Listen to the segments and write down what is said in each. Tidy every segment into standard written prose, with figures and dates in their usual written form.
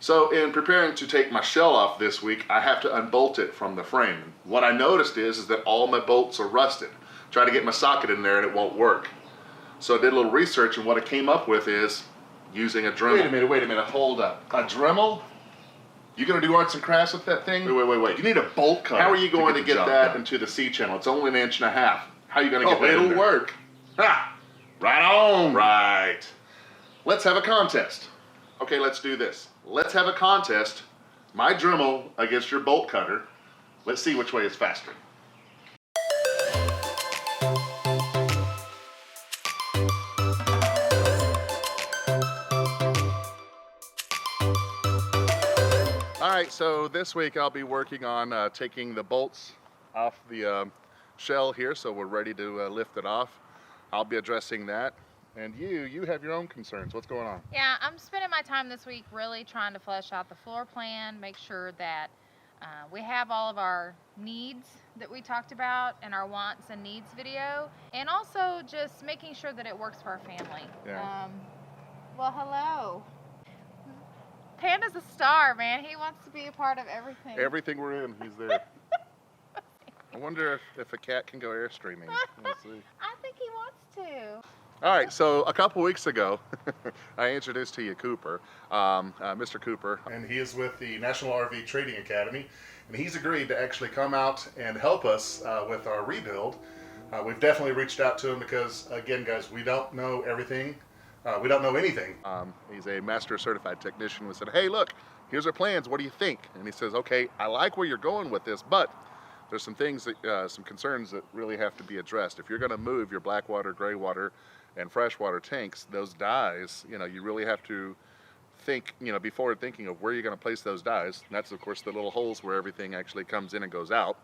So in preparing to take my shell off this week, I have to unbolt it from the frame. What I noticed is that all my bolts are rusted. Try to get my socket in there and it won't work. So I did a little research, and what I came up with is using a Dremel. Wait a minute, hold up. A Dremel? You gonna do arts and crafts with that thing? Wait. You need a bolt cutter. How are you going to get that into the C channel? It's only 1.5 inches. How are you gonna get that in there? It'll work. Ha! Right on. Right. Let's have a contest. Okay, let's do this. Let's have a contest. My Dremel against your bolt cutter. Let's see which way is faster. Alright, so this week I'll be working on taking the bolts off the shell here, so we're ready to lift it off. I'll be addressing that. And you have your own concerns. What's going on? Yeah, I'm spending my time this week really trying to flesh out the floor plan, make sure that we have all of our needs that we talked about in our wants and needs video, and also just making sure that it works for our family. Yeah. Well, hello. Panda's a star, man. He wants to be a part of everything. Everything we're in, he's there. I wonder if a cat can go Airstreaming. Let's see. I think he wants to. All right, so a couple weeks ago, I introduced to you Cooper, Mr. Cooper. And he is with the National RV Trading Academy, and he's agreed to actually come out and help us with our rebuild. We've definitely reached out to him because, again, guys, we don't know everything. We don't know anything. He's a master certified technician. We said, hey, look, here's our plans. What do you think? And he says, okay, I like where you're going with this, but there's some things that, some concerns that really have to be addressed. If you're going to move your black water, gray water, and freshwater tanks, those dies, you really have to think, be forward thinking of where you're going to place those dies. And that's, of course, the little holes where everything actually comes in and goes out.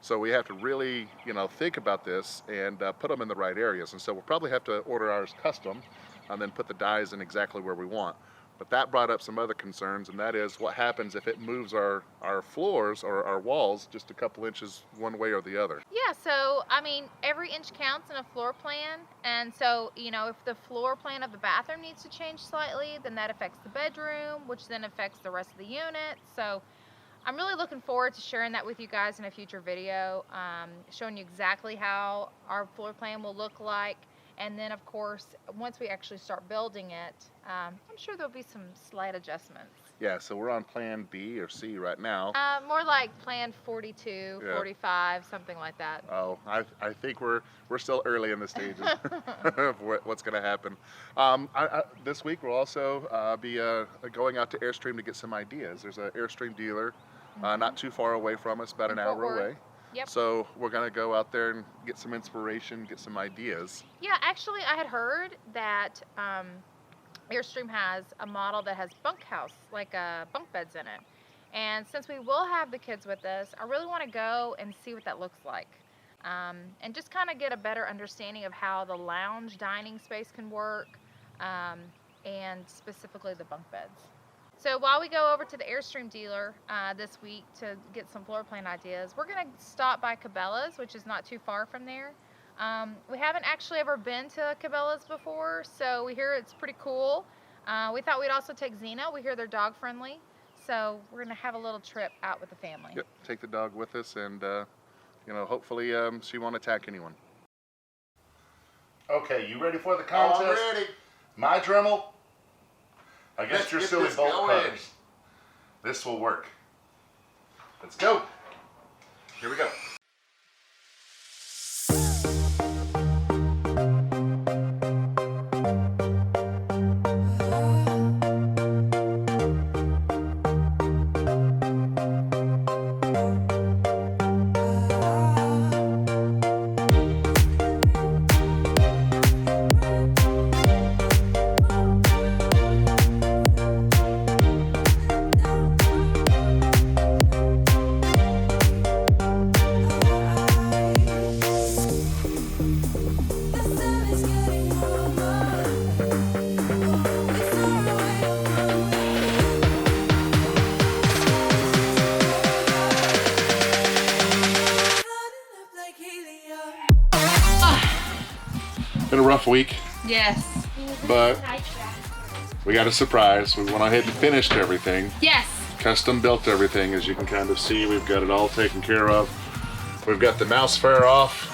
So we have to really, think about this and put them in the right areas. And so we'll probably have to order ours custom and then put the dies in exactly where we want. But that brought up some other concerns, and that is what happens if it moves our floors or our walls just a couple inches one way or the other. Yeah, so, I mean, every inch counts in a floor plan. And so, if the floor plan of the bathroom needs to change slightly, then that affects the bedroom, which then affects the rest of the unit. So I'm really looking forward to sharing that with you guys in a future video, showing you exactly how our floor plan will look like. And then, of course, once we actually start building it, I'm sure there'll be some slight adjustments. Yeah, so we're on plan B or C right now. More like plan 42, yeah. 45, something like that. Oh, I think we're still early in the stages of what's going to happen. This week we'll also be going out to Airstream to get some ideas. There's an Airstream dealer not too far away from us, about an hour away. Yep. So we're going to go out there and get some inspiration, get some ideas. Yeah, actually I had heard that Airstream has a model that has bunkhouse, like bunk beds in it. And since we will have the kids with us, I really want to go and see what that looks like. And just kind of get a better understanding of how the lounge dining space can work, and specifically the bunk beds. So while we go over to the Airstream dealer this week to get some floor plan ideas, we're going to stop by Cabelas, which is not too far from there. We haven't actually ever been to Cabelas before, so we hear it's pretty cool. We thought we'd also take Xena. We hear they're dog friendly, so we're going to have a little trip out with the family. Yep, take the dog with us, and hopefully she won't attack anyone. Okay, you ready for the contest? Oh, I'm ready. My Dremel against your silly bolt going. cutters. This will work. Let's go. Here we go. Been a rough week. Yes. But we got a surprise. We went ahead and finished everything. Yes. Custom built everything, as you can kind of see. We've got it all taken care of. We've got the mouse fair off.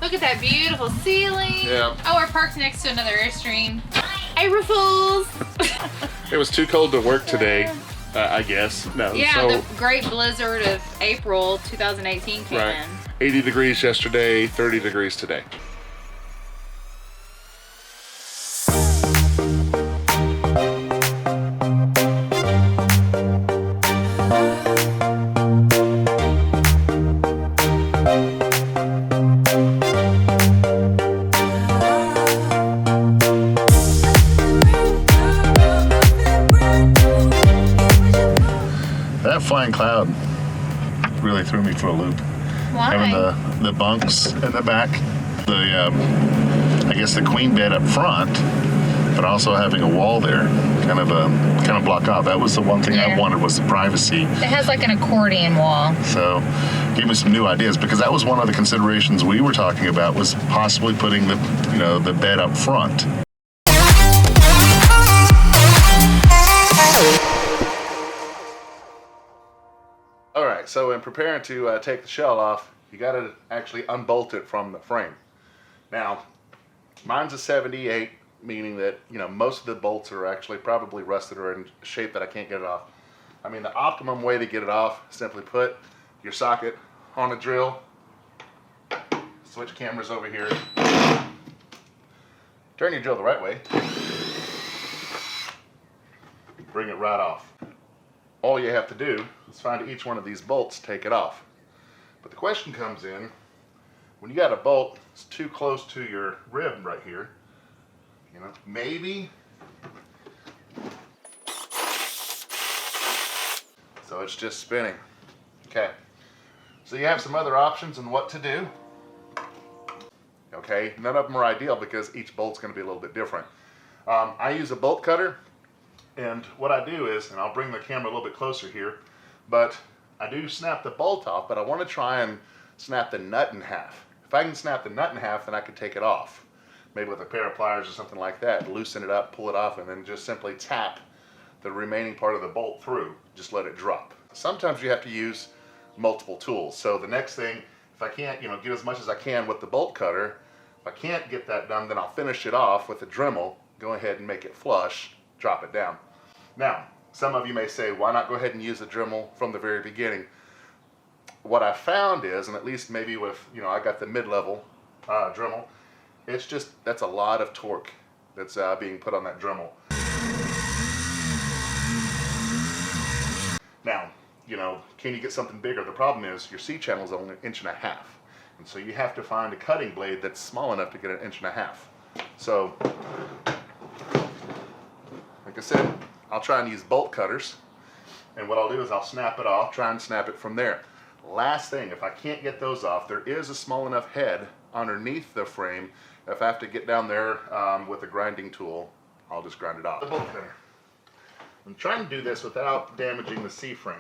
Look at that beautiful ceiling. Yeah. Oh, we're parked next to another Airstream. April Fools. It was too cold to work today, I guess. No. Yeah, so, the great blizzard of April 2018 came in. 80 degrees yesterday, 30 degrees today. That flying cloud really threw me for a loop. Why? Having the bunks in the back, I guess the queen bed up front, but also having a wall there, kind of block off. That was the one thing I wanted, was the privacy. It has like an accordion wall. So gave me some new ideas, because that was one of the considerations we were talking about, was possibly putting the bed up front. All right, so in preparing to take the shell off, you got to actually unbolt it from the frame. Now, mine's a 78, meaning that most of the bolts are actually probably rusted or in shape that I can't get it off. I mean, the optimum way to get it off, simply put your socket on a drill, switch cameras over here, turn your drill the right way, bring it right off. All you have to do is find each one of these bolts, take it off. But the question comes in, when you got a bolt that's too close to your rib right here, maybe, so it's just spinning. Okay, so you have some other options on what to do. Okay, none of them are ideal because each bolt's going to be a little bit different. I use a bolt cutter. And what I do is, and I'll bring the camera a little bit closer here, but I do snap the bolt off, but I want to try and snap the nut in half. If I can snap the nut in half, then I can take it off. Maybe with a pair of pliers or something like that, loosen it up, pull it off, and then just simply tap the remaining part of the bolt through. Just let it drop. Sometimes you have to use multiple tools. So the next thing, if I can't, get as much as I can with the bolt cutter, if I can't get that done, then I'll finish it off with a Dremel, go ahead and make it flush, drop it down. Now, some of you may say, why not go ahead and use the Dremel from the very beginning? What I found is, and at least maybe with, I got the mid-level Dremel, it's just, that's a lot of torque that's being put on that Dremel. Now, can you get something bigger? The problem is your C-channel is only 1.5 inches. And so you have to find a cutting blade that's small enough to get 1.5 inches. So, like I said, I'll try and use bolt cutters, and what I'll do is I'll snap it off, try and snap it from there. Last thing, if I can't get those off, there is a small enough head underneath the frame. If I have to get down there with a grinding tool, I'll just grind it off. The bolt cutter. I'm trying to do this without damaging the C-frame.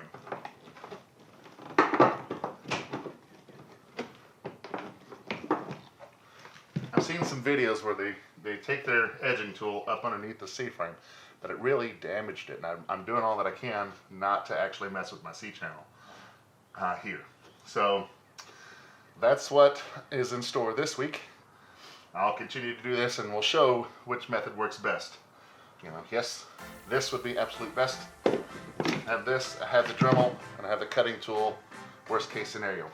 I've seen some videos where they take their edging tool up underneath the C-frame, but it really damaged it, and I'm doing all that I can not to actually mess with my C-channel here. So that's what is in store this week. I'll continue to do this, and we'll show which method works best. Yes, this would be absolute best. I have this, I have the Dremel, and I have the cutting tool. Worst case scenario.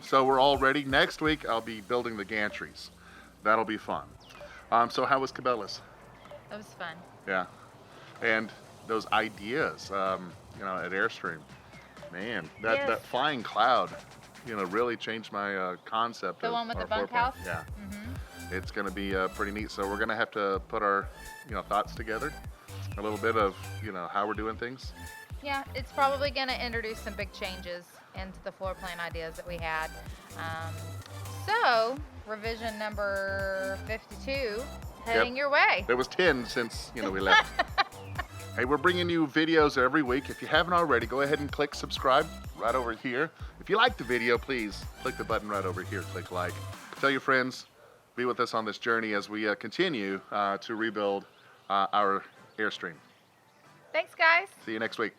So we're all ready. Next week, I'll be building the gantries. That'll be fun. So how was Cabelas? It was fun. Yeah. And those ideas, at Airstream. Man, that flying cloud, really changed my concept. The one with the bunkhouse? Yeah. It's going to be pretty neat. So we're going to have to put our, thoughts together. A little bit of, how we're doing things. Yeah, it's probably going to introduce some big changes into the floor plan ideas that we had. So revision number 52 heading your way. There was 10 since we left. Hey, we're bringing you videos every week. If you haven't already, go ahead and click subscribe right over here. If you like the video, please click the button right over here, click like. Tell your friends, be with us on this journey as we continue to rebuild our Airstream. Thanks, guys. See you next week.